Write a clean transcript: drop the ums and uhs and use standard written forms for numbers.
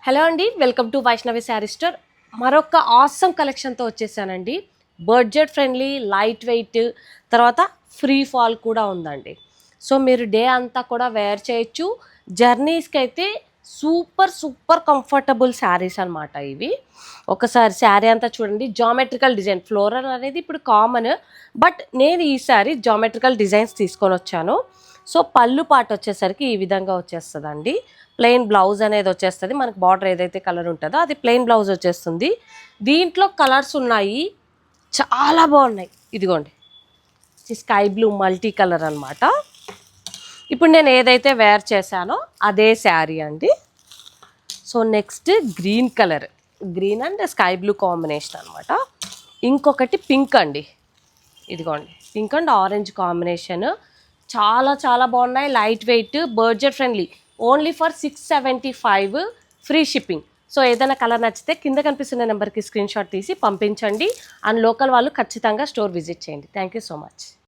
Hello అండి, welcome to Vaishnavi sari store. మరొక awesome కలెక్షన్తో వచ్చేసానండి. బడ్జెట్ ఫ్రెండ్లీ, లైట్ వెయిట్, తర్వాత ఫ్రీ ఫాల్ కూడా ఉందండి. సో మీరు డే అంతా కూడా వేర్ చేయొచ్చు. జర్నీస్కి అయితే సూపర్ సూపర్ కంఫర్టబుల్ శారీస్ అనమాట ఇవి. ఒకసారి శారీ అంతా చూడండి. జామెట్రికల్ డిజైన్, ఫ్లోరల్ అనేది ఇప్పుడు కామన్, బట్ నేను ఈసారి జామెట్రికల్ డిజైన్స్ తీసుకొని వచ్చాను. సో పళ్ళు పాటు వచ్చేసరికి ఈ విధంగా వచ్చేస్తుందండి. ప్లెయిన్ బ్లౌజ్ అనేది వచ్చేస్తుంది. మనకు బార్డర్ ఏదైతే కలర్ ఉంటుందో అది ప్లెయిన్ బ్లౌజ్ వచ్చేస్తుంది. దీంట్లో కలర్స్ ఉన్నాయి, చాలా బాగున్నాయి. ఇదిగోండి, స్కై బ్లూ మల్టీ కలర్ అనమాట. ఇప్పుడు నేను ఏదైతే వేర్ చేశానో అదే శారీ అండి. So next green colour, green and sky blue combination అనమాట. ఇంకొకటి పింక్ అండి. ఇదిగోండి, పింక్ అండ్ ఆరెంజ్ కాంబినేషన్. చాలా చాలా బాగున్నాయి. Light weight, budget friendly, only for 675 free shipping. So ఏదైనా కలర్ నచ్చితే కింద కనిపిస్తున్న నెంబర్కి స్క్రీన్ షాట్ తీసి పంపించండి. అండ్ లోకల్ వాళ్ళు ఖచ్చితంగా స్టోర్ విజిట్ చేయండి. Thank you so much.